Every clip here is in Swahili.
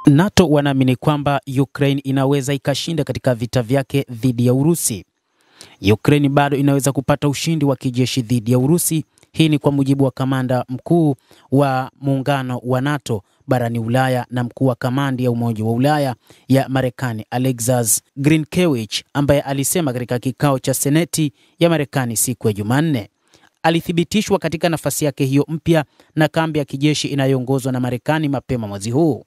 NATO wanaamini kwamba Ukraine inaweza ikashinda katika vita vyake dhidi ya Urusi. Ukraine bado inaweza kupata ushindi wa kijeshi dhidi ya Urusi. Hii ni kwa mujibu wa kamanda mkuu wa muungano wa NATO barani Ulaya na mkuu wa kamandi ya Umoja wa Ulaya ya Marekani Alexis Grinkewich, ambaye alisema katika kikao cha Seneti ya Marekani siku ya Jumanne. Alithibitishwa katika nafasi yake hiyo mpya na kambi ya kijeshi inayoongozwa na Marekani mapema mwezi huu.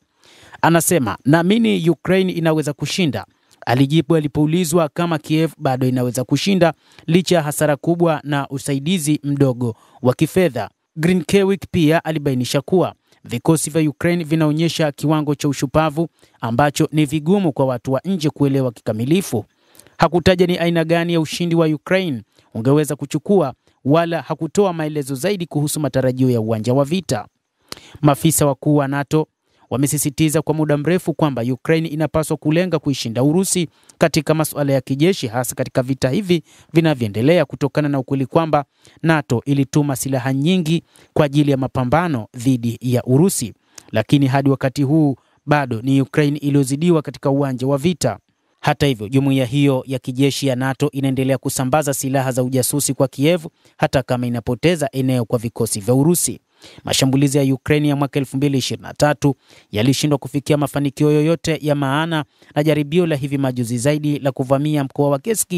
Anasema, naamini Ukraine inaweza kushinda. Alijibu alipoulizwa kama Kiev bado inaweza kushinda licha ya hasara kubwa na usaidizi mdogo wa kifedha. Grinkewich pia alibainisha kuwa vikosi vya Ukraine vinaonyesha kiwango cha ushupavu ambacho ni vigumu kwa watu wa nje kuelewa kikamilifu. Hakutaja ni aina gani ya ushindi wa Ukraine ungeweza kuchukua, wala hakutoa maelezo zaidi kuhusu matarajio ya uwanja wa vita. Maafisa wakuu wa NATO wamesisitiza kwa muda mrefu kwamba Ukraine inapaswa kulenga kuishinda Urusi katika masuala ya kijeshi, hasa katika vita hivi vinavyoendelea, kutokana na ukweli kwamba NATO ilituma silaha nyingi kwa ajili ya mapambano dhidi ya Urusi. Lakini hadi wakati huu bado ni Ukraine iliyozidiwa katika uwanja wa vita. Hata hivyo, jumuiya hiyo ya kijeshi ya NATO inaendelea kusambaza silaha za ujasusi kwa Kiev hata kama inapoteza eneo kwa vikosi vya Urusi. Mashambulizi ya Ukraine ya mwaka 2023 yalishindwa kufikia mafanikio yoyote ya maana, na jaribio la hivi majuzi zaidi la kuvamia mkoa wa Kursk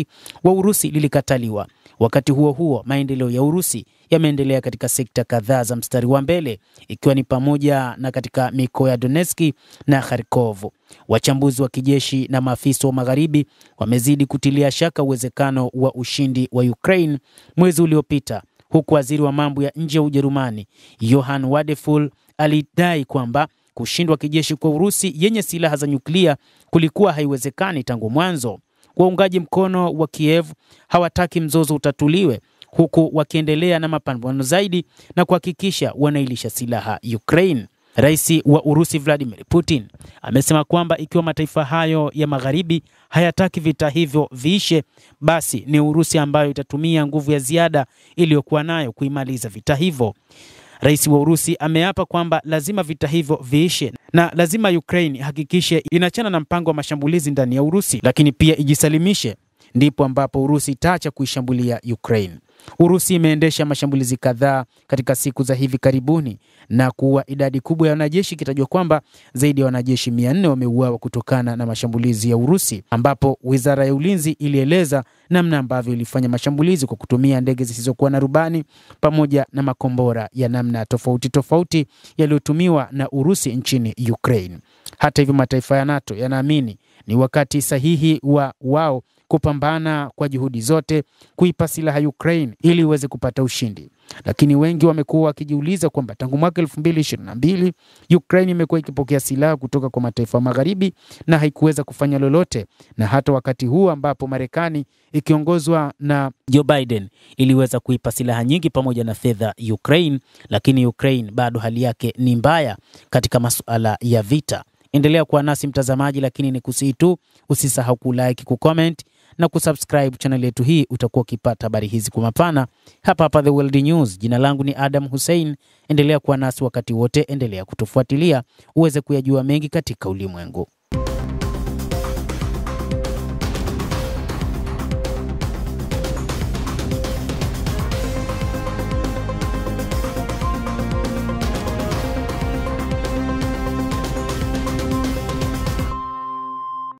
wa Urusi lilikataliwa. Wakati huo huo, maendeleo ya Urusi yameendelea katika sekta kadhaa za mstari wa mbele, ikiwa ni pamoja na katika mikoa ya Donetsk na Kharkov. Wachambuzi wa kijeshi na maafisa wa magharibi wamezidi kutilia shaka uwezekano wa ushindi wa Ukraine mwezi uliopita, huku waziri wa mambo ya nje wa Ujerumani Johann Wadephul alidai kwamba kushindwa kijeshi kwa Urusi yenye silaha za nyuklia kulikuwa haiwezekani tangu mwanzo. Waungaji mkono wa Kiev hawataki mzozo utatuliwe, huku wakiendelea na mapambano zaidi na kuhakikisha wanailisha silaha Ukraine. Rais wa Urusi Vladimir Putin amesema kwamba ikiwa mataifa hayo ya magharibi hayataki vita hivyo viishe, basi ni Urusi ambayo itatumia nguvu ya ziada iliyokuwa nayo kuimaliza vita hivyo. Rais wa Urusi ameapa kwamba lazima vita hivyo viishe na lazima Ukraine hakikishe inachana na mpango wa mashambulizi ndani ya Urusi, lakini pia ijisalimishe. Ndipo ambapo Urusi itaacha kuishambulia Ukraine. Urusi imeendesha mashambulizi kadhaa katika siku za hivi karibuni na kuua idadi kubwa ya wanajeshi, kitajwa kwamba zaidi ya wanajeshi 400 wameuawa kutokana na mashambulizi ya Urusi, ambapo Wizara ya Ulinzi ilieleza namna ambavyo ilifanya mashambulizi kwa kutumia ndege zisizokuwa na rubani pamoja na makombora ya namna tofauti tofauti yaliyotumiwa na Urusi nchini Ukraine. Hata hivyo, mataifa ya NATO yanaamini ni wakati sahihi wao kupambana kwa juhudi zote kuipa silaha Ukraine ili iweze kupata ushindi. Lakini wengi wamekuwa wakijiuliza kwamba tangu mwaka 2022 Ukraine imekuwa ikipokea silaha kutoka kwa mataifa magharibi na haikuweza kufanya lolote, na hata wakati huu ambapo Marekani ikiongozwa na Joe Biden iliweza kuipa silaha nyingi pamoja na fedha Ukraine, lakini Ukraine bado hali yake ni mbaya katika masuala ya vita. Endelea kuwa nasi mtazamaji, lakini ni kusihi tu usisahau kulike, kucomment na kusubscribe channel yetu hii. Utakuwa ukipata habari hizi kwa mapana hapa The World News. Jina langu ni Adam Hussein. Endelea kuwa nasi wakati wote, endelea kutufuatilia uweze kuyajua mengi katika ulimwengu.